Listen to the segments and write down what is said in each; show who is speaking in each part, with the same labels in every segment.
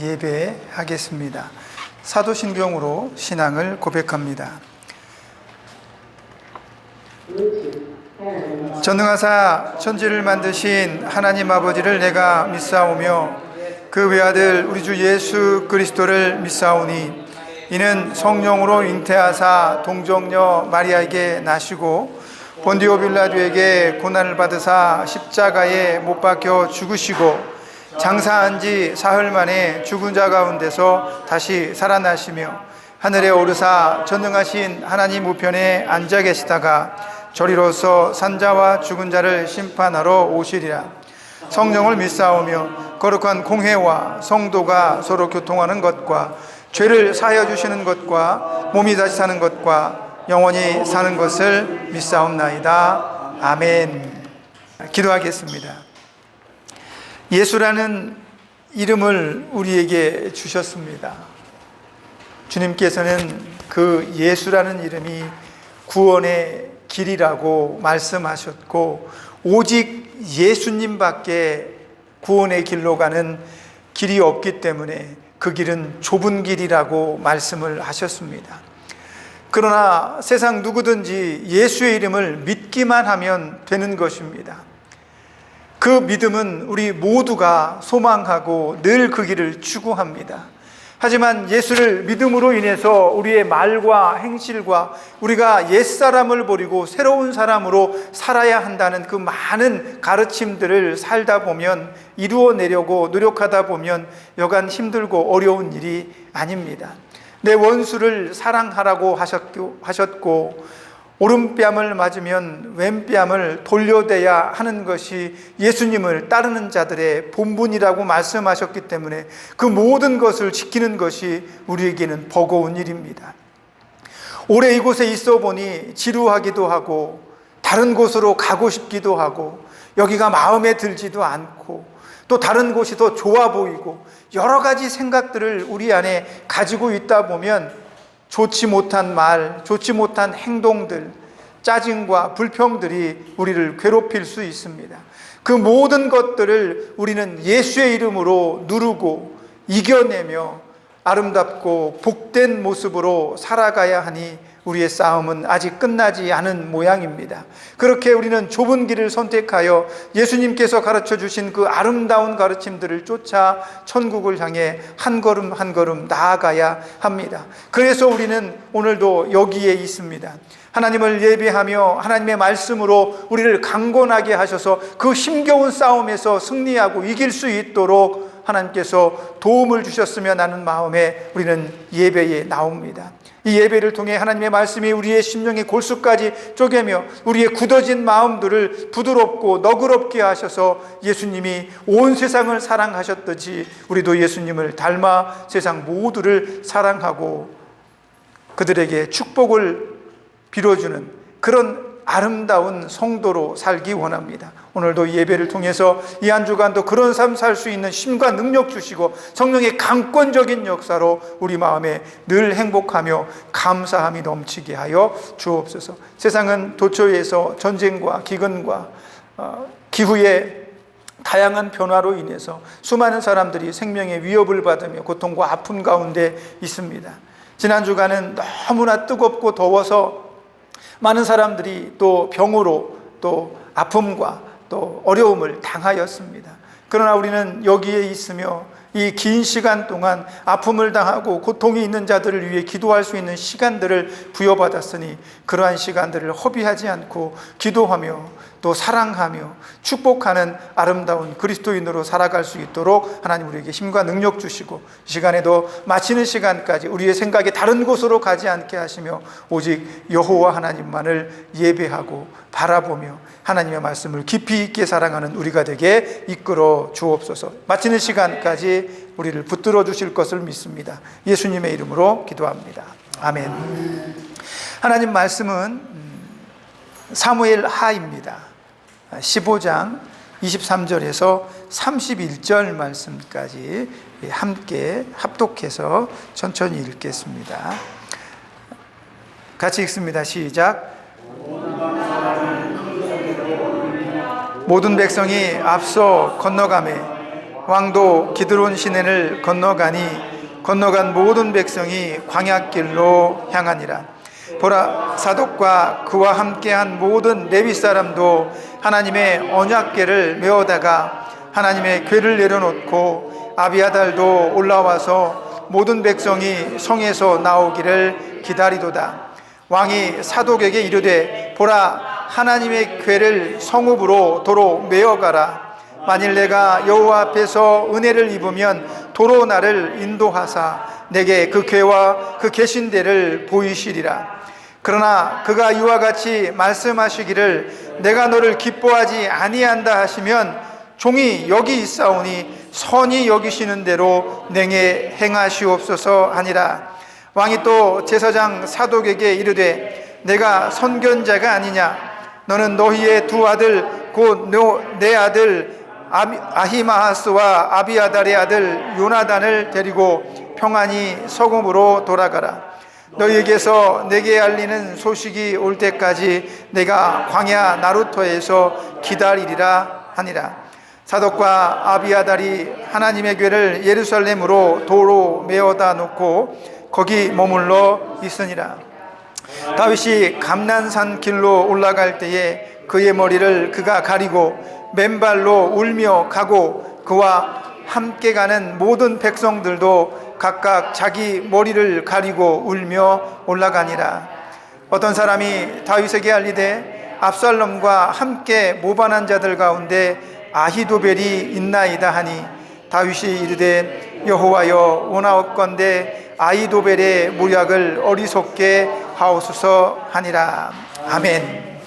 Speaker 1: 예배하겠습니다. 사도신경으로 신앙을 고백합니다. 전능하사 천지를 만드신 하나님 아버지를 내가 믿사오며 그 외아들 우리 주 예수 그리스도를 믿사오니 이는 성령으로 잉태하사 동정녀 마리아에게 나시고 본디오 빌라도에게 고난을 받으사 십자가에 못 박혀 죽으시고 장사한 지 사흘 만에 죽은 자 가운데서 다시 살아나시며 하늘에 오르사 전능하신 하나님 우편에 앉아 계시다가 저리로서 산자와 죽은 자를 심판하러 오시리라. 성령을 믿사오며 거룩한 공회와 성도가 서로 교통하는 것과 죄를 사하여 주시는 것과 몸이 다시 사는 것과 영원히 사는 것을 믿사옵나이다. 아멘. 기도하겠습니다. 예수라는 이름을 우리에게 주셨습니다. 주님께서는 그 예수라는 이름이 구원의 길이라고 말씀하셨고 오직 예수님밖에 구원의 길로 가는 길이 없기 때문에 그 길은 좁은 길이라고 말씀을 하셨습니다. 그러나 세상 누구든지 예수의 이름을 믿기만 하면 되는 것입니다. 그 믿음은 우리 모두가 소망하고 늘 그 길을 추구합니다. 하지만 예수를 믿음으로 인해서 우리의 말과 행실과 우리가 옛사람을 버리고 새로운 사람으로 살아야 한다는 그 많은 가르침들을 살다 보면 이루어내려고 노력하다 보면 여간 힘들고 어려운 일이 아닙니다. 내 원수를 사랑하라고 하셨고 오른뺨을 맞으면 왼뺨을 돌려대야 하는 것이 예수님을 따르는 자들의 본분이라고 말씀하셨기 때문에 그 모든 것을 지키는 것이 우리에게는 버거운 일입니다. 오래 이곳에 있어 보니 지루하기도 하고 다른 곳으로 가고 싶기도 하고 여기가 마음에 들지도 않고 또 다른 곳이 더 좋아 보이고 여러 가지 생각들을 우리 안에 가지고 있다 보면 좋지 못한 말, 좋지 못한 행동들, 짜증과 불평들이 우리를 괴롭힐 수 있습니다. 그 모든 것들을 우리는 예수의 이름으로 누르고 이겨내며 아름답고 복된 모습으로 살아가야 하니 우리의 싸움은 아직 끝나지 않은 모양입니다. 그렇게 우리는 좁은 길을 선택하여 예수님께서 가르쳐 주신 그 아름다운 가르침들을 쫓아 천국을 향해 한 걸음 한 걸음 나아가야 합니다. 그래서 우리는 오늘도 여기에 있습니다. 하나님을 예배하며 하나님의 말씀으로 우리를 강건하게 하셔서 그 힘겨운 싸움에서 승리하고 이길 수 있도록 하나님께서 도움을 주셨으면 하는 마음에 우리는 예배에 나옵니다. 이 예배를 통해 하나님의 말씀이 우리의 심령의 골수까지 쪼개며 우리의 굳어진 마음들을 부드럽고 너그럽게 하셔서 예수님이 온 세상을 사랑하셨듯이 우리도 예수님을 닮아 세상 모두를 사랑하고 그들에게 축복을 빌어주는 그런 아름다운 성도로 살기 원합니다. 오늘도 이 예배를 통해서 이 한 주간도 그런 삶 살 수 있는 힘과 능력 주시고 성령의 강권적인 역사로 우리 마음에 늘 행복하며 감사함이 넘치게 하여 주옵소서. 세상은 도처에서 전쟁과 기근과 기후의 다양한 변화로 인해서 수많은 사람들이 생명의 위협을 받으며 고통과 아픔 가운데 있습니다. 지난 주간은 너무나 뜨겁고 더워서 많은 사람들이 또 병으로 또 아픔과 또 어려움을 당하였습니다. 그러나 우리는 여기에 있으며 이 긴 시간 동안 아픔을 당하고 고통이 있는 자들을 위해 기도할 수 있는 시간들을 부여받았으니 그러한 시간들을 허비하지 않고 기도하며 또 사랑하며 축복하는 아름다운 그리스도인으로 살아갈 수 있도록 하나님 우리에게 힘과 능력 주시고 이 시간에도 마치는 시간까지 우리의 생각이 다른 곳으로 가지 않게 하시며 오직 여호와 하나님만을 예배하고 바라보며 하나님의 말씀을 깊이 있게 사랑하는 우리가 되게 이끌어 주옵소서. 마치는 시간까지 우리를 붙들어 주실 것을 믿습니다. 예수님의 이름으로 기도합니다. 아멘. 하나님 말씀은 사무엘 하입니다. 15장 23절에서 31절 말씀까지 함께 합독해서 천천히 읽겠습니다. 같이 읽습니다. 시작. 모든 백성이 앞서 건너가매 왕도 기드론 시내를 건너가니 건너간 모든 백성이 광야길로 향하니라. 보라, 사독과 그와 함께한 모든 레위 사람도 하나님의 언약궤를 메어다가 하나님의 궤를 내려놓고 아비아달도 올라와서 모든 백성이 성에서 나오기를 기다리도다. 왕이 사독에게 이르되, 보라, 하나님의 궤를 성읍으로 도로 메어가라. 만일 내가 여호와 앞에서 은혜를 입으면 도로 나를 인도하사 내게 그 궤와 그 계신 데를 보이시리라. 그러나 그가 이와 같이 말씀하시기를 내가 너를 기뻐하지 아니한다 하시면 종이 여기 있사오니 선히 여기시는 대로 냉에 행하시옵소서 하니라. 왕이 또 제사장 사독에게 이르되, 내가 선견자가 아니냐? 너는 너희의 두 아들 곧 내 아들 아히마하스와 아비아달의 아들 요나단을 데리고 평안히 성읍으로 돌아가라. 너희에게서 내게 알리는 소식이 올 때까지 내가 광야 나루터에서 기다리리라 하니라. 사독과 아비아달이 하나님의 궤를 예루살렘으로 도로 메어다 놓고 거기 머물러 있으니라. 다윗이 감난산 길로 올라갈 때에 그의 머리를 그가 가리고 맨발로 울며 가고 그와 함께 가는 모든 백성들도 각각 자기 머리를 가리고 울며 올라가니라. 어떤 사람이 다윗에게 알리되, 압살롬과 함께 모반한 자들 가운데 아히도벨이 있나이다 하니, 다윗이 이르되, 여호와여, 원하옵건대 아히도벨의 모략을 어리석게 하옵소서 하니라. 아멘.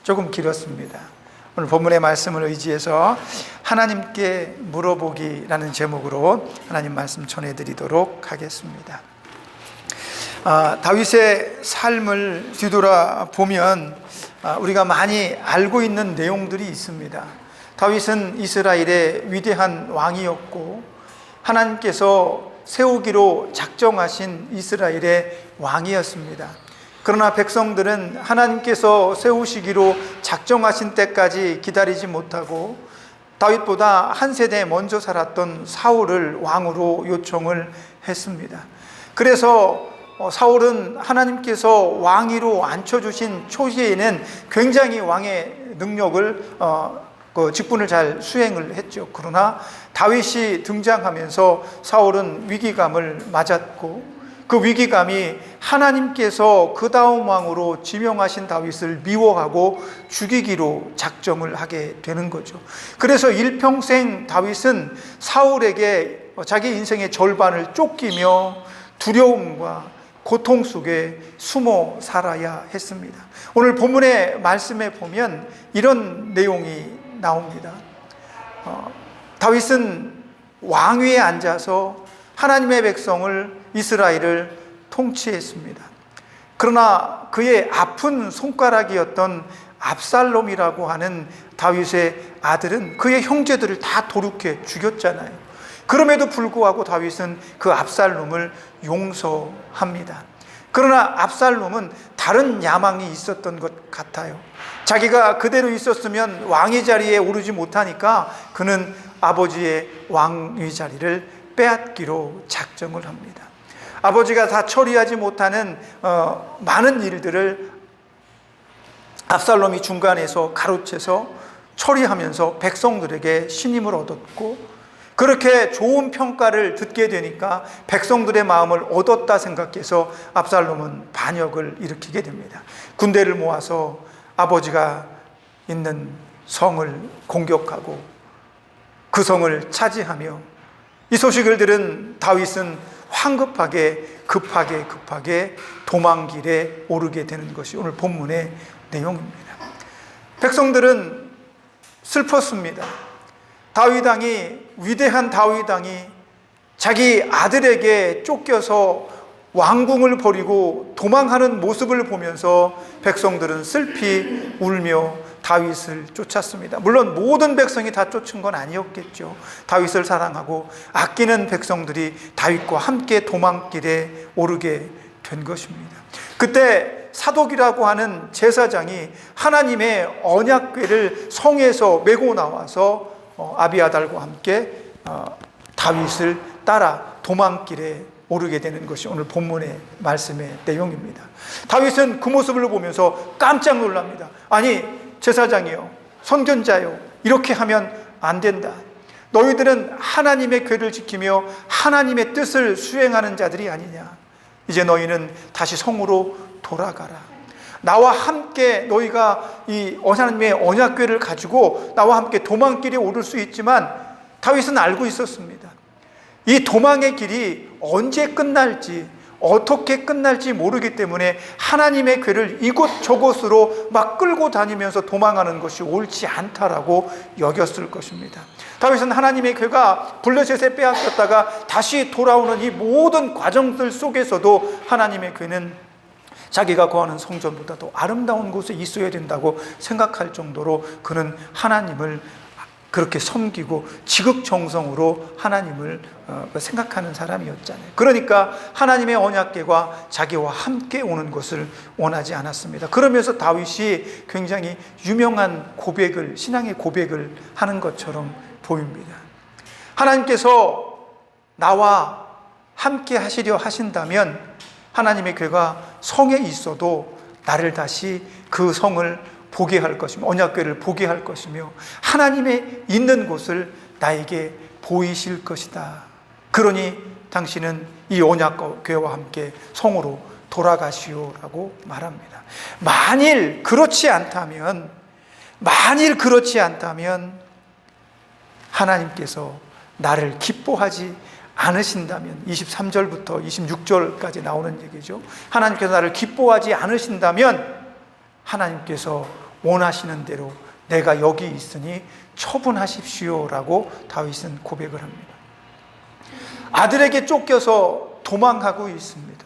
Speaker 1: 조금 길었습니다. 오늘 본문의 말씀을 의지해서 하나님께 물어보기라는 제목으로 하나님 말씀 전해드리도록 하겠습니다. 다윗의 삶을 뒤돌아보면 우리가 많이 알고 있는 내용들이 있습니다. 다윗은 이스라엘의 위대한 왕이었고 하나님께서 세우기로 작정하신 이스라엘의 왕이었습니다. 그러나 백성들은 하나님께서 세우시기로 작정하신 때까지 기다리지 못하고 다윗보다 한 세대 먼저 살았던 사울을 왕으로 요청을 했습니다. 그래서 사울은 하나님께서 왕위로 앉혀주신 초기에는 굉장히 왕의 능력을 직분을 잘 수행을 했죠. 그러나 다윗이 등장하면서 사울은 위기감을 맞았고 그 위기감이 하나님께서 그 다음 왕으로 지명하신 다윗을 미워하고 죽이기로 작정을 하게 되는 거죠. 그래서 일평생 다윗은 사울에게 자기 인생의 절반을 쫓기며 두려움과 고통 속에 숨어 살아야 했습니다. 오늘 본문의 말씀에 보면 이런 내용이 나옵니다. 다윗은 왕위에 앉아서 하나님의 백성을 이스라엘을 통치했습니다. 그러나 그의 아픈 손가락이었던 압살롬이라고 하는 다윗의 아들은 그의 형제들을 다 도륙해 죽였잖아요. 그럼에도 불구하고 다윗은 그 압살롬을 용서합니다. 그러나 압살롬은 다른 야망이 있었던 것 같아요. 자기가 그대로 있었으면 왕위 자리에 오르지 못하니까 그는 아버지의 왕위 자리를 빼앗기로 작정을 합니다. 아버지가 다 처리하지 못하는 많은 일들을 압살롬이 중간에서 가로채서 처리하면서 백성들에게 신임을 얻었고, 그렇게 좋은 평가를 듣게 되니까 백성들의 마음을 얻었다 생각해서 압살롬은 반역을 일으키게 됩니다. 군대를 모아서 아버지가 있는 성을 공격하고 그 성을 차지하며, 이 소식을 들은 다윗은 황급하게 급하게 도망길에 오르게 되는 것이 오늘 본문의 내용입니다. 백성들은 슬펐습니다. 다윗 왕이, 위대한 다윗 왕이 자기 아들에게 쫓겨서 왕궁을 버리고 도망하는 모습을 보면서 백성들은 슬피 울며 다윗을 쫓았습니다. 물론 모든 백성이 다 쫓은 건 아니었겠죠. 다윗을 사랑하고 아끼는 백성들이 다윗과 함께 도망길에 오르게 된 것입니다. 그때 사독이라고 하는 제사장이 하나님의 언약궤를 성에서 메고 나와서 아비아달과 함께 다윗을 따라 도망길에 오르게 되는 것이 오늘 본문의 말씀의 내용입니다. 다윗은 그 모습을 보면서 깜짝 놀랍니다. 아니, 제사장이요, 선견자요, 이렇게 하면 안 된다. 너희들은 하나님의 궤를 지키며 하나님의 뜻을 수행하는 자들이 아니냐. 이제 너희는 다시 성으로 돌아가라. 나와 함께 너희가 이 하나님의 언약궤를 가지고 나와 함께 도망길에 오를 수 있지만 다윗은 알고 있었습니다. 이 도망의 길이 언제 끝날지, 어떻게 끝날지 모르기 때문에 하나님의 궤를 이곳저곳으로 막 끌고 다니면서 도망하는 것이 옳지 않다라고 여겼을 것입니다. 다윗은 하나님의 궤가 블레셋에 빼앗겼다가 다시 돌아오는 이 모든 과정들 속에서도 하나님의 궤는 자기가 거하는 성전보다도 아름다운 곳에 있어야 된다고 생각할 정도로 그는 하나님을 그렇게 섬기고 지극정성으로 하나님을 생각하는 사람이었잖아요. 그러니까 하나님의 언약궤가 자기와 함께 오는 것을 원하지 않았습니다. 그러면서 다윗이 굉장히 유명한 고백을, 신앙의 고백을 하는 것처럼 보입니다. 하나님께서 나와 함께 하시려 하신다면 하나님의 궤가 성에 있어도 나를 다시 그 성을 보게 할 것이며 언약궤를 보게 할 것이며 하나님의 있는 곳을 나에게 보이실 것이다. 그러니 당신은 이 언약궤와 함께 성으로 돌아가시오라고 말합니다. 만일 그렇지 않다면 하나님께서 나를 기뻐하지 않으신다면, 23절부터 26절까지 나오는 얘기죠. 하나님께서 나를 기뻐하지 않으신다면 하나님께서 원하시는 대로 내가 여기 있으니 처분하십시오라고 다윗은 고백을 합니다. 아들에게 쫓겨서 도망하고 있습니다.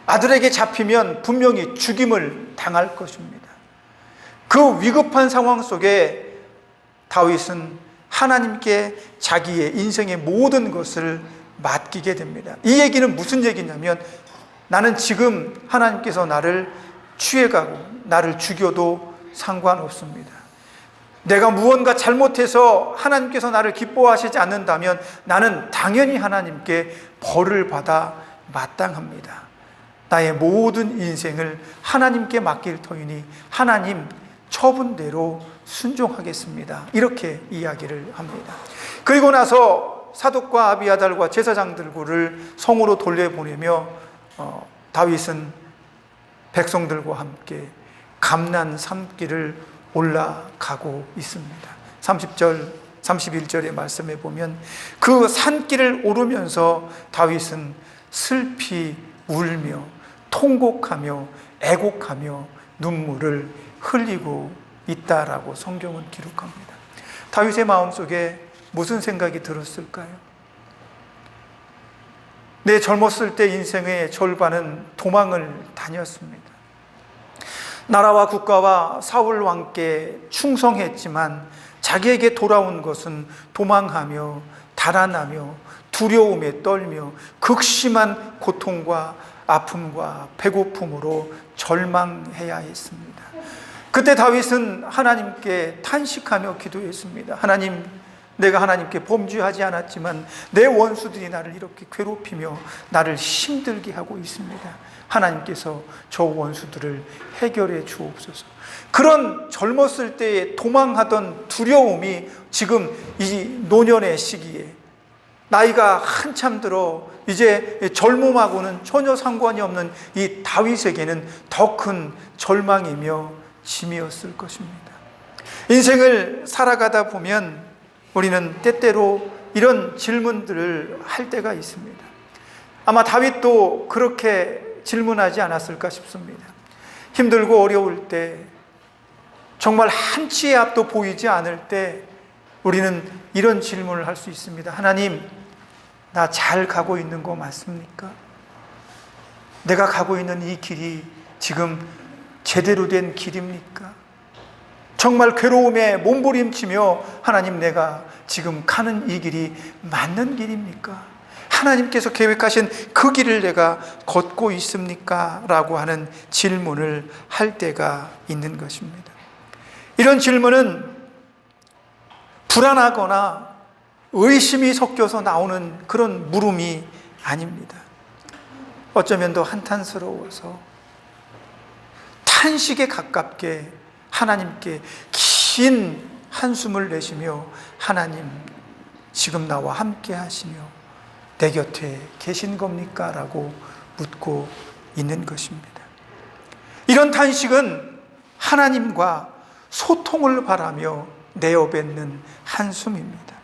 Speaker 1: 아들에게 잡히면 분명히 죽임을 당할 것입니다. 그 위급한 상황 속에 다윗은 하나님께 자기의 인생의 모든 것을 맡기게 됩니다. 이 얘기는 무슨 얘기냐면 나는 지금 하나님께서 나를 취해가고 나를 죽여도 상관없습니다. 내가 무언가 잘못해서 하나님께서 나를 기뻐하시지 않는다면 나는 당연히 하나님께 벌을 받아 마땅합니다. 나의 모든 인생을 하나님께 맡길 터이니 하나님 처분대로 순종하겠습니다. 이렇게 이야기를 합니다. 그리고 나서 사독과 아비아달과 제사장들을 성으로 돌려보내며 다윗은 백성들과 함께 감난 산길을 올라가고 있습니다. 30절, 31절의 말씀에 보면 그 산길을 오르면서 다윗은 슬피 울며 통곡하며 애곡하며 눈물을 흘리고 있다라고 성경은 기록합니다. 다윗의 마음속에 무슨 생각이 들었을까요? 내 젊었을 때 인생의 절반은 도망을 다녔습니다. 나라와 국가와 사울 왕께 충성했지만 자기에게 돌아온 것은 도망하며 달아나며 두려움에 떨며 극심한 고통과 아픔과 배고픔으로 절망해야 했습니다. 그때 다윗은 하나님께 탄식하며 기도했습니다. 하나님, 내가 하나님께 범죄하지 않았지만 내 원수들이 나를 이렇게 괴롭히며 나를 힘들게 하고 있습니다. 하나님께서 저 원수들을 해결해 주옵소서. 그런 젊었을 때에 도망하던 두려움이 지금 이 노년의 시기에 나이가 한참 들어 이제 젊음하고는 전혀 상관이 없는 이 다윗에게는 더 큰 절망이며 짐이었을 것입니다. 인생을 살아가다 보면 우리는 때때로 이런 질문들을 할 때가 있습니다. 아마 다윗도 그렇게 질문하지 않았을까 싶습니다. 힘들고 어려울 때, 정말 한치의 앞도 보이지 않을 때 우리는 이런 질문을 할 수 있습니다. 하나님, 나 잘 가고 있는 거 맞습니까? 내가 가고 있는 이 길이 지금 제대로 된 길입니까? 정말 괴로움에 몸부림치며 하나님, 내가 지금 가는 이 길이 맞는 길입니까? 하나님께서 계획하신 그 길을 내가 걷고 있습니까? 라고 하는 질문을 할 때가 있는 것입니다. 이런 질문은 불안하거나 의심이 섞여서 나오는 그런 물음이 아닙니다. 어쩌면 더 한탄스러워서 탄식에 가깝게 하나님께 긴 한숨을 내쉬며 하나님, 지금 나와 함께 하시며 내 곁에 계신 겁니까? 라고 묻고 있는 것입니다. 이런 탄식은 하나님과 소통을 바라며 내어뱉는 한숨입니다.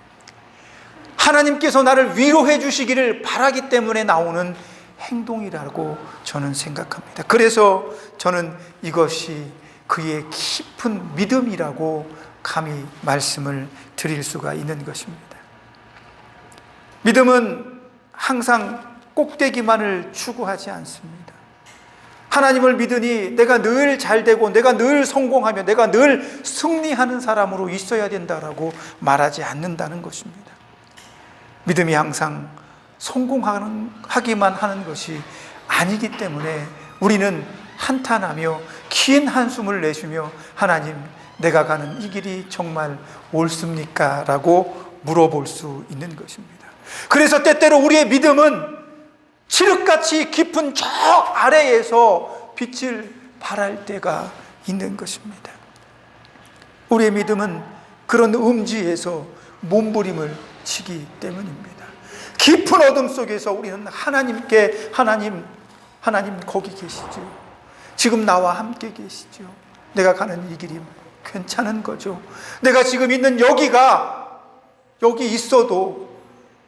Speaker 1: 하나님께서 나를 위로해 주시기를 바라기 때문에 나오는 행동이라고 저는 생각합니다. 그래서 저는 이것이 그의 깊은 믿음이라고 감히 말씀을 드릴 수가 있는 것입니다. 믿음은 항상 꼭대기만을 추구하지 않습니다. 하나님을 믿으니 내가 늘 잘되고 내가 늘 성공하며 내가 늘 승리하는 사람으로 있어야 된다라고 말하지 않는다는 것입니다. 믿음이 항상 성공하기만 하는 것이 아니기 때문에 우리는 한탄하며 긴 한숨을 내쉬며 하나님, 내가 가는 이 길이 정말 옳습니까? 라고 물어볼 수 있는 것입니다. 그래서 때때로 우리의 믿음은 칠흑같이 깊은 저 아래에서 빛을 발할 때가 있는 것입니다. 우리의 믿음은 그런 음지에서 몸부림을 치기 때문입니다. 깊은 어둠 속에서 우리는 하나님께 하나님 거기 계시죠. 지금 나와 함께 계시죠. 내가 가는 이 길이 괜찮은 거죠. 내가 지금 있는 여기 있어도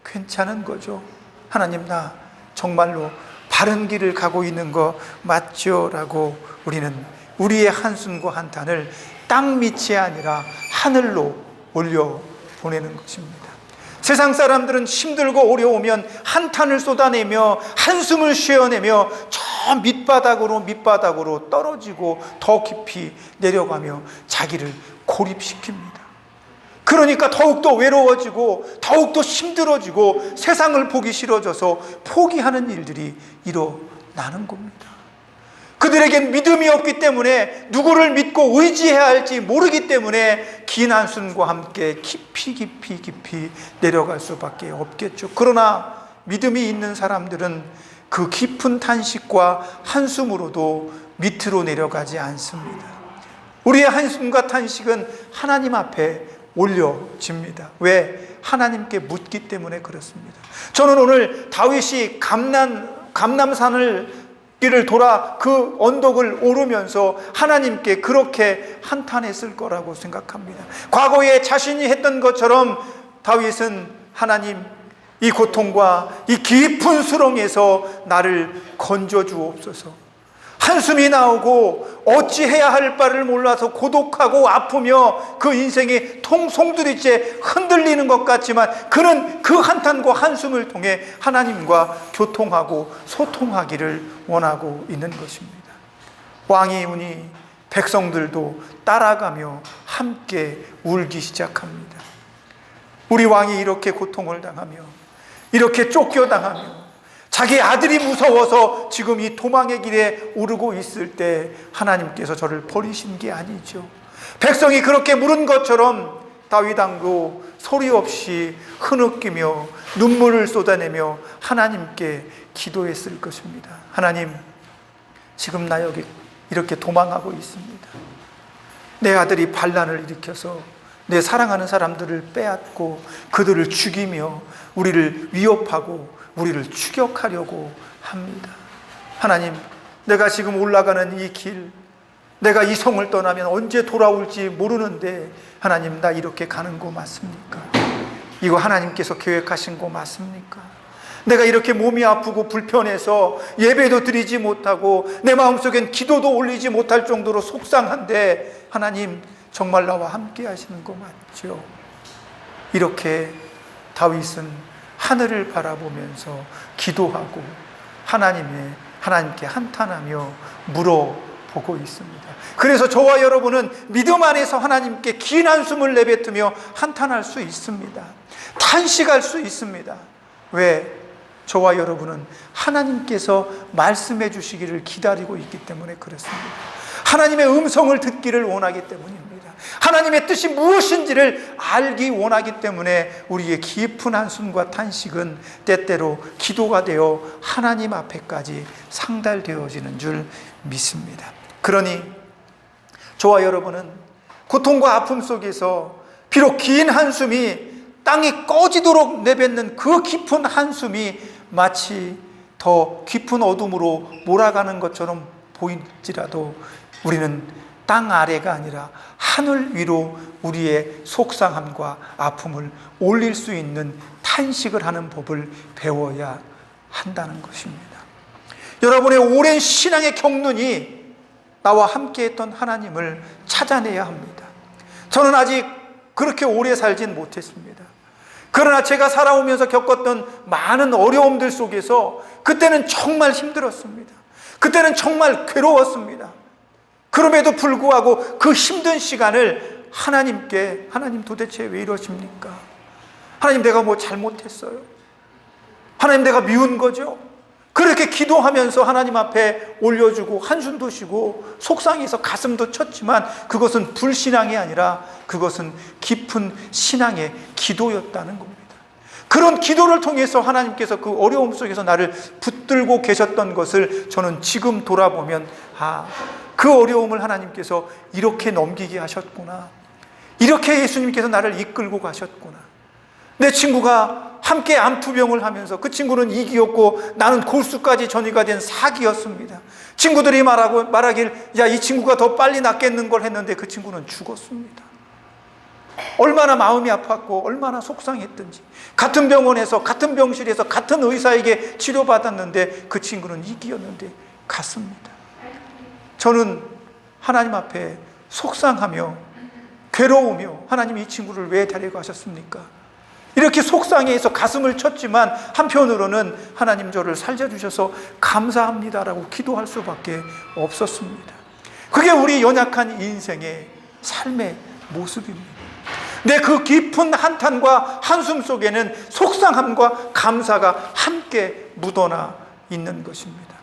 Speaker 1: 괜찮은 거죠. 하나님, 나 정말로 바른 길을 가고 있는 거 맞죠? 라고 우리는 우리의 한숨과 한탄을 땅 밑이 아니라 하늘로 올려 보내는 것입니다. 세상 사람들은 힘들고 어려우면 한탄을 쏟아내며 한숨을 쉬어내며 저 밑바닥으로 떨어지고 더 깊이 내려가며 자기를 고립시킵니다. 그러니까 더욱더 외로워지고 더욱더 힘들어지고 세상을 보기 싫어져서 포기하는 일들이 일어나는 겁니다. 그들에겐 믿음이 없기 때문에 누구를 믿고 의지해야 할지 모르기 때문에 긴 한숨과 함께 깊이 내려갈 수밖에 없겠죠. 그러나 믿음이 있는 사람들은 그 깊은 탄식과 한숨으로도 밑으로 내려가지 않습니다. 우리의 한숨과 탄식은 하나님 앞에 올려집니다. 왜? 하나님께 묻기 때문에 그렇습니다. 저는 오늘 다윗이 감람산을 길을 돌아 그 언덕을 오르면서 하나님께 그렇게 한탄했을 거라고 생각합니다. 과거에 자신이 했던 것처럼 다윗은 하나님, 이 고통과 이 깊은 수렁에서 나를 건져 주옵소서. 한숨이 나오고 어찌해야 할 바를 몰라서 고독하고 아프며 그 인생이 송두리째 흔들리는 것 같지만 그는 그 한탄과 한숨을 통해 하나님과 교통하고 소통하기를 원하고 있는 것입니다. 왕이 우니 백성들도 따라가며 함께 울기 시작합니다. 우리 왕이 이렇게 고통을 당하며 이렇게 쫓겨당하며 자기 아들이 무서워서 지금 이 도망의 길에 오르고 있을 때 하나님께서 저를 버리신 게 아니죠. 백성이 그렇게 물은 것처럼 다윗 왕도 소리 없이 흐느끼며 눈물을 쏟아내며 하나님께 기도했을 것입니다. 하나님, 지금 나 여기 이렇게 도망하고 있습니다. 내 아들이 반란을 일으켜서 내 사랑하는 사람들을 빼앗고 그들을 죽이며 우리를 위협하고 우리를 추격하려고 합니다. 하나님, 내가 지금 올라가는 이 길, 내가 이 성을 떠나면 언제 돌아올지 모르는데 하나님, 나 이렇게 가는 거 맞습니까? 이거 하나님께서 계획하신 거 맞습니까? 내가 이렇게 몸이 아프고 불편해서 예배도 드리지 못하고 내 마음속엔 기도도 올리지 못할 정도로 속상한데 하나님, 정말 나와 함께 하시는 거 맞죠? 이렇게 다윗은 하늘을 바라보면서 기도하고 하나님께 한탄하며 물어보고 있습니다. 그래서 저와 여러분은 믿음 안에서 하나님께 긴 한숨을 내뱉으며 한탄할 수 있습니다. 탄식할 수 있습니다. 왜? 저와 여러분은 하나님께서 말씀해 주시기를 기다리고 있기 때문에 그렇습니다. 하나님의 음성을 듣기를 원하기 때문입니다. 하나님의 뜻이 무엇인지를 알기 원하기 때문에 우리의 깊은 한숨과 탄식은 때때로 기도가 되어 하나님 앞에까지 상달되어지는 줄 믿습니다. 그러니 저와 여러분은 고통과 아픔 속에서 비록 긴 한숨이 땅이 꺼지도록 내뱉는 그 깊은 한숨이 마치 더 깊은 어둠으로 몰아가는 것처럼 보일지라도 우리는 땅 아래가 아니라 하늘 위로 우리의 속상함과 아픔을 올릴 수 있는 탄식을 하는 법을 배워야 한다는 것입니다. 여러분의 오랜 신앙의 경륜이 나와 함께했던 하나님을 찾아내야 합니다. 저는 아직 그렇게 오래 살진 못했습니다. 그러나 제가 살아오면서 겪었던 많은 어려움들 속에서 그때는 정말 힘들었습니다. 그때는 정말 괴로웠습니다. 그럼에도 불구하고 그 힘든 시간을 하나님께, 하나님 도대체 왜 이러십니까? 하나님 내가 뭐 잘못했어요? 하나님 내가 미운 거죠? 그렇게 기도하면서 하나님 앞에 올려주고 한숨도 쉬고 속상해서 가슴도 쳤지만 그것은 불신앙이 아니라 그것은 깊은 신앙의 기도였다는 겁니다. 그런 기도를 통해서 하나님께서 그 어려움 속에서 나를 붙들고 계셨던 것을 저는 지금 돌아보면 그 어려움을 하나님께서 이렇게 넘기게 하셨구나. 이렇게 예수님께서 나를 이끌고 가셨구나. 내 친구가 함께 암투병을 하면서 그 친구는 이기였고 나는 골수까지 전이가 된 사기였습니다. 친구들이 말하길 야, 이 친구가 더 빨리 낫겠는 걸 했는데 그 친구는 죽었습니다. 얼마나 마음이 아팠고 얼마나 속상했던지. 같은 병원에서 같은 병실에서 같은 의사에게 치료받았는데 그 친구는 이기였는데 갔습니다. 저는 하나님 앞에 속상하며 괴로우며 하나님 이 친구를 왜 데려가셨습니까? 이렇게 속상해서 가슴을 쳤지만 한편으로는 하나님 저를 살려주셔서 감사합니다라고 기도할 수밖에 없었습니다. 그게 우리 연약한 인생의 삶의 모습입니다. 내 그 깊은 한탄과 한숨 속에는 속상함과 감사가 함께 묻어나 있는 것입니다.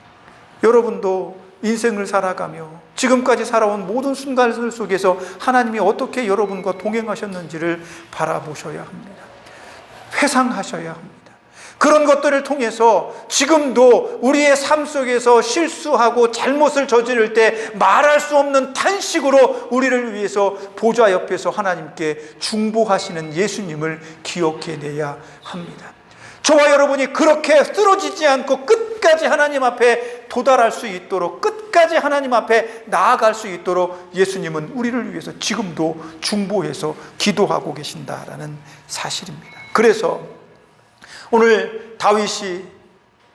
Speaker 1: 여러분도 인생을 살아가며 지금까지 살아온 모든 순간들 속에서 하나님이 어떻게 여러분과 동행하셨는지를 바라보셔야 합니다. 회상하셔야 합니다. 그런 것들을 통해서 지금도 우리의 삶 속에서 실수하고 잘못을 저지를 때 말할 수 없는 탄식으로 우리를 위해서 보좌 옆에서 하나님께 중보하시는 예수님을 기억해내야 합니다. 저와 여러분이 그렇게 쓰러지지 않고 끝까지 하나님 앞에 도달할 수 있도록, 끝까지 하나님 앞에 나아갈 수 있도록 예수님은 우리를 위해서 지금도 중보해서 기도하고 계신다라는 사실입니다. 그래서 오늘 다윗이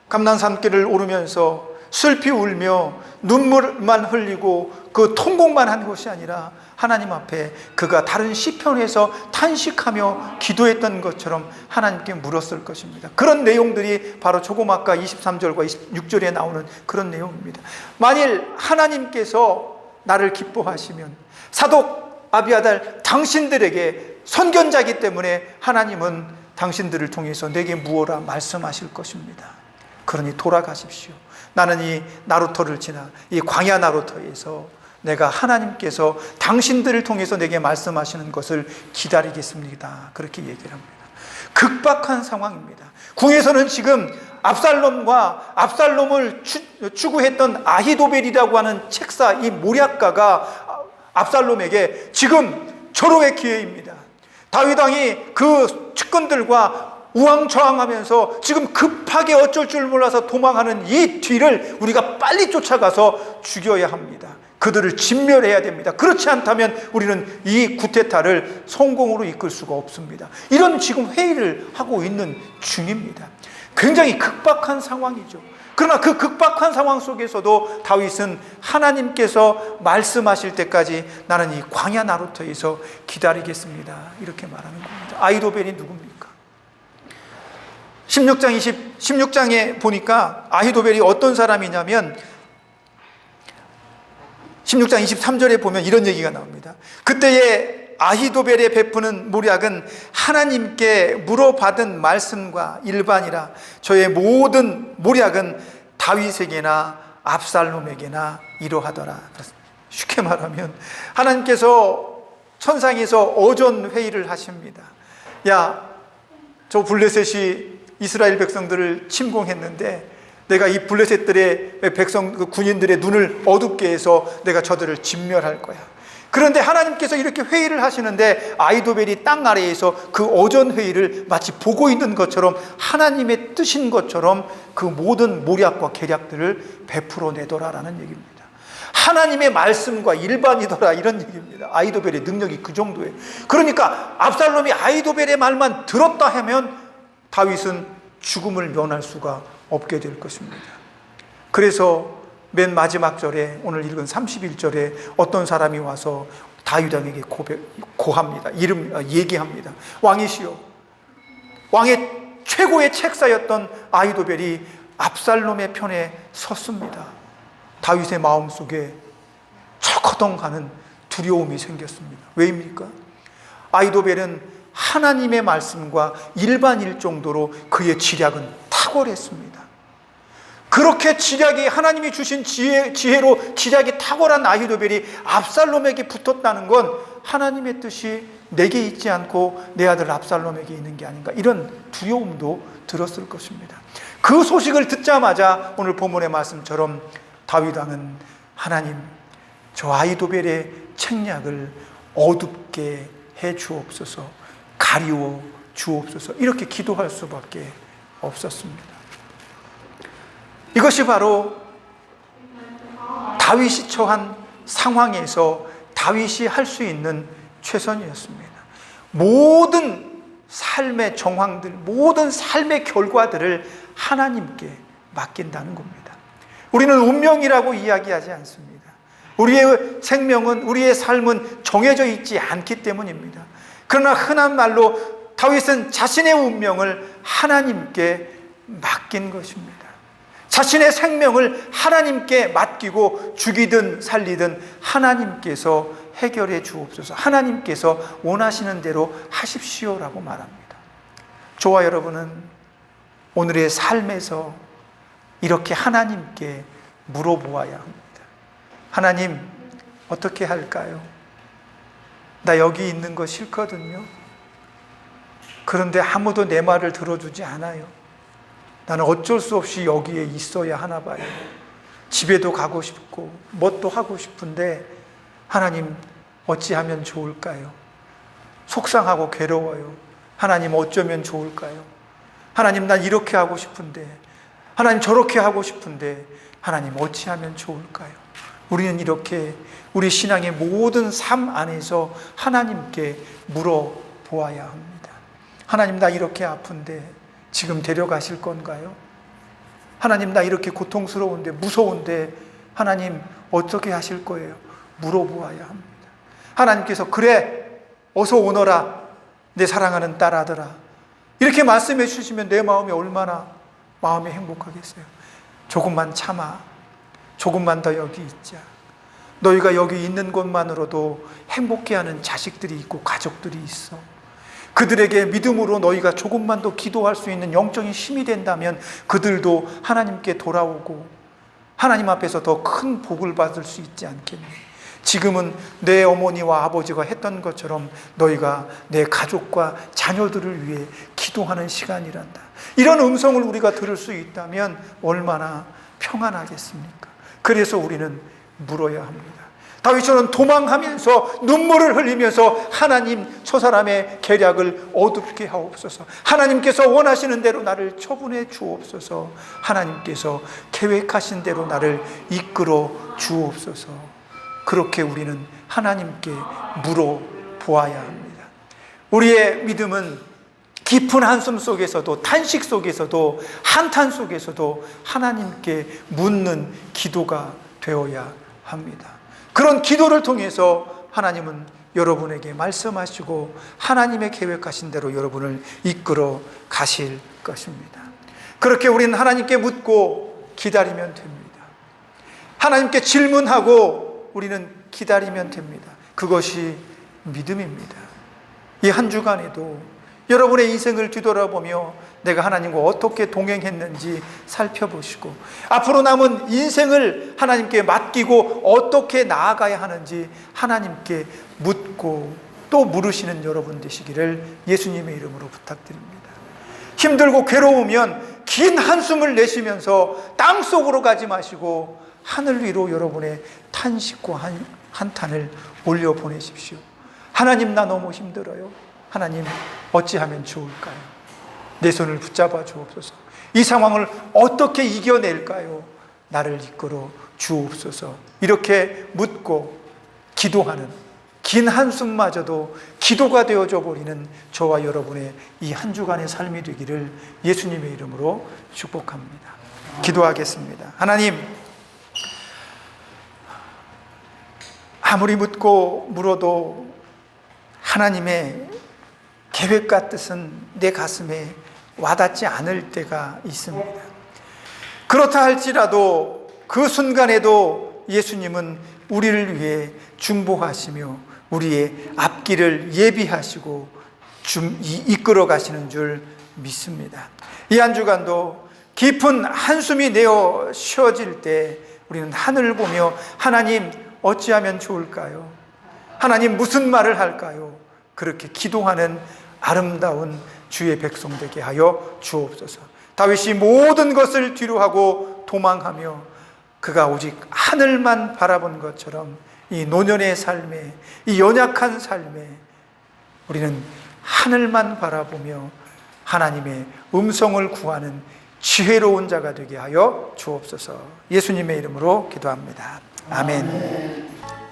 Speaker 1: 감난산길을 오르면서 슬피 울며 눈물만 흘리고 그 통곡만 한 것이 아니라 하나님 앞에 그가 다른 시편에서 탄식하며 기도했던 것처럼 하나님께 물었을 것입니다. 그런 내용들이 바로 조금 아까 23절과 26절에 나오는 그런 내용입니다. 만일 하나님께서 나를 기뻐하시면 사독 아비아달 당신들에게 선견자이기 때문에 하나님은 당신들을 통해서 내게 무엇라 말씀하실 것입니다. 그러니 돌아가십시오. 나는 이 나루터를 지나 이 광야 나루터에서 내가 하나님께서 당신들을 통해서 내게 말씀하시는 것을 기다리겠습니다. 그렇게 얘기를 합니다. 극박한 상황입니다. 궁에서는 지금 압살롬을 추구했던 아히도벨이라고 하는 책사, 이 모략가가 압살롬에게 지금 절호의 기회입니다. 다윗 왕이 그 측근들과 우왕좌왕하면서 지금 급하게 어쩔 줄 몰라서 도망하는 이 뒤를 우리가 빨리 쫓아가서 죽여야 합니다. 그들을 진멸해야 됩니다. 그렇지 않다면 우리는 이 쿠데타를 성공으로 이끌 수가 없습니다. 이런 지금 회의를 하고 있는 중입니다. 굉장히 극박한 상황이죠. 그러나 그 극박한 상황 속에서도 다윗은 하나님께서 말씀하실 때까지 나는 이 광야 나루터에서 기다리겠습니다. 이렇게 말하는 겁니다. 아히도벨이 누굽니까? 16장에 보니까 아히도벨이 어떤 사람이냐면 16장 23절에 보면 이런 얘기가 나옵니다. 그때에 아히도벨의 베푸는 모략은 하나님께 물어받은 말씀과 일반이라 저의 모든 모략은 다윗에게나 압살롬에게나 이러하더라. 쉽게 말하면 하나님께서 천상에서 어전 회의를 하십니다. 야, 저 블레셋이 이스라엘 백성들을 침공했는데 내가 이 블레셋들의 백성, 군인들의 눈을 어둡게 해서 내가 저들을 진멸할 거야. 그런데 하나님께서 이렇게 회의를 하시는데 아히도벨이 땅 아래에서 그 어전 회의를 마치 보고 있는 것처럼 하나님의 뜻인 것처럼 그 모든 모략과 계략들을 베풀어내더라라는 얘기입니다. 하나님의 말씀과 일반이더라, 이런 얘기입니다. 아히도벨의 능력이 그 정도예요. 그러니까 압살롬이 아히도벨의 말만 들었다 하면 다윗은 죽음을 면할 수가 없게 될 것입니다. 그래서 맨 마지막 절에, 오늘 읽은 31절에 어떤 사람이 와서 다윗 왕에게 고합니다. 얘기합니다. 왕이시여, 왕의 최고의 책사였던 아히도벨이 압살롬의 편에 섰습니다. 다윗의 마음속에 철커덩하는 두려움이 생겼습니다. 왜입니까? 아히도벨은 하나님의 말씀과 일반일 정도로 그의 지략은 탁월했습니다. 그렇게 지략이, 하나님이 주신 지혜로 지략이 탁월한 아히도벨이 압살롬에게 붙었다는 건 하나님의 뜻이 내게 있지 않고 내 아들 압살롬에게 있는 게 아닌가, 이런 두려움도 들었을 것입니다. 그 소식을 듣자마자 오늘 본문의 말씀처럼 다윗 왕은 하나님, 저 아히도벨의 책략을 어둡게 해 주옵소서, 가리워 주옵소서, 이렇게 기도할 수밖에 없었습니다. 이것이 바로 다윗이 처한 상황에서 다윗이 할 수 있는 최선이었습니다. 모든 삶의 정황들, 모든 삶의 결과들을 하나님께 맡긴다는 겁니다. 우리는 운명이라고 이야기하지 않습니다. 우리의 생명은, 우리의 삶은 정해져 있지 않기 때문입니다. 그러나 흔한 말로 다윗은 자신의 운명을 하나님께 맡긴 것입니다. 자신의 생명을 하나님께 맡기고 죽이든 살리든 하나님께서 해결해 주옵소서, 하나님께서 원하시는 대로 하십시오라고 말합니다. 저와 여러분은 오늘의 삶에서 이렇게 하나님께 물어보아야 합니다. 하나님, 어떻게 할까요? 나 여기 있는 거 싫거든요. 그런데 아무도 내 말을 들어주지 않아요. 나는 어쩔 수 없이 여기에 있어야 하나 봐요. 집에도 가고 싶고 뭣도 하고 싶은데 하나님, 어찌하면 좋을까요? 속상하고 괴로워요. 하나님, 어쩌면 좋을까요? 하나님, 난 이렇게 하고 싶은데, 하나님 저렇게 하고 싶은데 하나님, 어찌하면 좋을까요? 우리는 이렇게 우리 신앙의 모든 삶 안에서 하나님께 물어보아야 합니다. 하나님, 나 이렇게 아픈데 지금 데려가실 건가요? 하나님, 나 이렇게 고통스러운데, 무서운데 하나님 어떻게 하실 거예요? 물어보아야 합니다. 하나님께서 그래, 어서 오너라, 내 사랑하는 딸 아들아, 이렇게 말씀해 주시면 내 마음이 얼마나 마음이 행복하겠어요. 조금만 참아, 조금만 더 여기 있자. 너희가 여기 있는 것만으로도 행복해하는 자식들이 있고 가족들이 있어. 그들에게 믿음으로 너희가 조금만 더 기도할 수 있는 영적인 힘이 된다면 그들도 하나님께 돌아오고 하나님 앞에서 더 큰 복을 받을 수 있지 않겠니? 지금은 내 어머니와 아버지가 했던 것처럼 너희가 내 가족과 자녀들을 위해 기도하는 시간이란다. 이런 음성을 우리가 들을 수 있다면 얼마나 평안하겠습니까? 그래서 우리는 물어야 합니다. 다윗처럼 도망하면서 눈물을 흘리면서 하나님, 저 사람의 계략을 어둡게 하옵소서, 하나님께서 원하시는 대로 나를 처분해 주옵소서, 하나님께서 계획하신 대로 나를 이끌어 주옵소서, 그렇게 우리는 하나님께 물어보아야 합니다. 우리의 믿음은 깊은 한숨 속에서도, 탄식 속에서도, 한탄 속에서도 하나님께 묻는 기도가 되어야 합니다. 그런 기도를 통해서 하나님은 여러분에게 말씀하시고 하나님의 계획하신 대로 여러분을 이끌어 가실 것입니다. 그렇게 우리는 하나님께 묻고 기다리면 됩니다. 하나님께 질문하고 우리는 기다리면 됩니다. 그것이 믿음입니다. 이 한 주간에도 여러분의 인생을 뒤돌아보며 내가 하나님과 어떻게 동행했는지 살펴보시고 앞으로 남은 인생을 하나님께 맡기고 어떻게 나아가야 하는지 하나님께 묻고 또 물으시는 여러분 되시기를 예수님의 이름으로 부탁드립니다. 힘들고 괴로우면 긴 한숨을 내쉬면서 땅속으로 가지 마시고 하늘 위로 여러분의 탄식과 한탄을 올려보내십시오. 하나님, 나 너무 힘들어요. 하나님, 어찌하면 좋을까요? 내 손을 붙잡아 주옵소서. 이 상황을 어떻게 이겨낼까요? 나를 이끌어 주옵소서. 이렇게 묻고 기도하는, 긴 한숨마저도 기도가 되어져 버리는 저와 여러분의 이 한 주간의 삶이 되기를 예수님의 이름으로 축복합니다. 기도하겠습니다. 하나님, 아무리 묻고 물어도 하나님의 계획과 뜻은 내 가슴에 와닿지 않을 때가 있습니다. 그렇다 할지라도 그 순간에도 예수님은 우리를 위해 중보하시며 우리의 앞길을 예비하시고 이끌어 가시는 줄 믿습니다. 이 한 주간도 깊은 한숨이 내어 쉬어질 때 우리는 하늘을 보며 하나님, 어찌하면 좋을까요? 하나님, 무슨 말을 할까요? 그렇게 기도하는 아름다운 주의 백성 되게 하여 주옵소서. 다윗이 모든 것을 뒤로하고 도망하며 그가 오직 하늘만 바라본 것처럼 이 노년의 삶에, 이 연약한 삶에 우리는 하늘만 바라보며 하나님의 음성을 구하는 지혜로운 자가 되게 하여 주옵소서. 예수님의 이름으로 기도합니다. 아멘.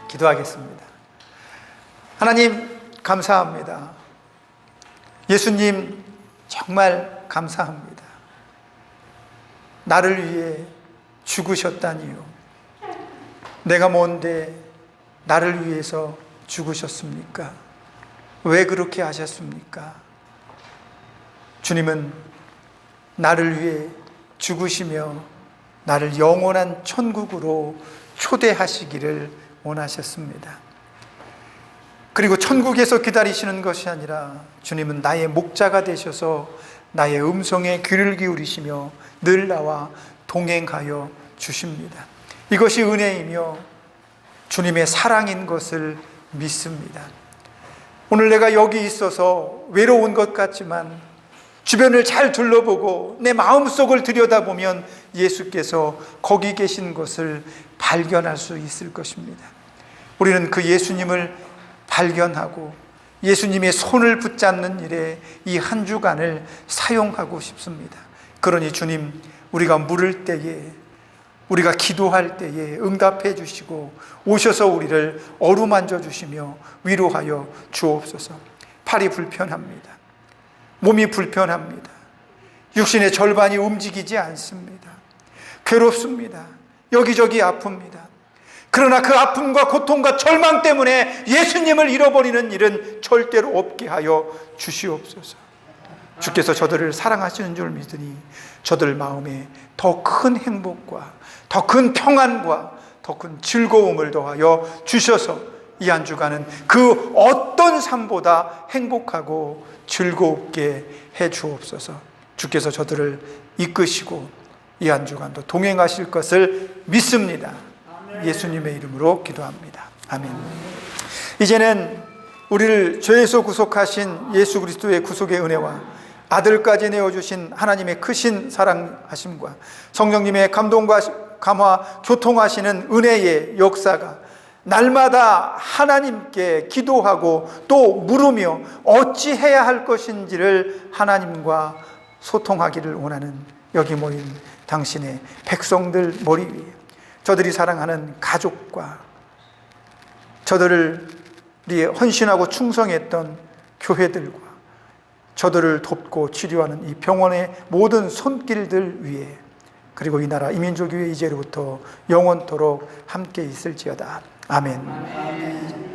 Speaker 1: 기도하겠습니다. 하나님, 감사합니다. 예수님, 정말 감사합니다. 나를 위해 죽으셨다니요. 내가 뭔데 나를 위해서 죽으셨습니까? 왜 그렇게 하셨습니까? 주님은 나를 위해 죽으시며 나를 영원한 천국으로 초대하시기를 원하셨습니다. 그리고 천국에서 기다리시는 것이 아니라 주님은 나의 목자가 되셔서 나의 음성에 귀를 기울이시며 늘 나와 동행하여 주십니다. 이것이 은혜이며 주님의 사랑인 것을 믿습니다. 오늘 내가 여기 있어서 외로운 것 같지만 주변을 잘 둘러보고 내 마음속을 들여다보면 예수께서 거기 계신 것을 발견할 수 있을 것입니다. 우리는 그 예수님을 발견하고 예수님의 손을 붙잡는 일에 이 한 주간을 사용하고 싶습니다. 그러니 주님, 우리가 물을 때에, 우리가 기도할 때에 응답해 주시고 오셔서 우리를 어루만져 주시며 위로하여 주옵소서. 팔이 불편합니다. 몸이 불편합니다. 육신의 절반이 움직이지 않습니다. 괴롭습니다. 여기저기 아픕니다. 그러나 그 아픔과 고통과 절망 때문에 예수님을 잃어버리는 일은 절대로 없게 하여 주시옵소서. 주께서 저들을 사랑하시는 줄 믿으니 저들 마음에 더 큰 행복과 더 큰 평안과 더 큰 즐거움을 더하여 주셔서 이 한 주간은 그 어떤 삶보다 행복하고 즐겁게 해 주옵소서. 주께서 저들을 이끄시고 이 한 주간도 동행하실 것을 믿습니다. 예수님의 이름으로 기도합니다. 아멘. 이제는 우리를 죄에서 구속하신 예수 그리스도의 구속의 은혜와 아들까지 내어주신 하나님의 크신 사랑하심과 성령님의 감동과 감화 교통하시는 은혜의 역사가 날마다 하나님께 기도하고 또 물으며 어찌해야 할 것인지를 하나님과 소통하기를 원하는 여기 모인 당신의 백성들 머리 위에 저들이 사랑하는 가족과 저들을 헌신하고 충성했던 교회들과 저들을 돕고 치료하는 이 병원의 모든 손길들 위에 그리고 이 나라 이민족 위에 이제로부터 영원토록 함께 있을지어다. 아멘.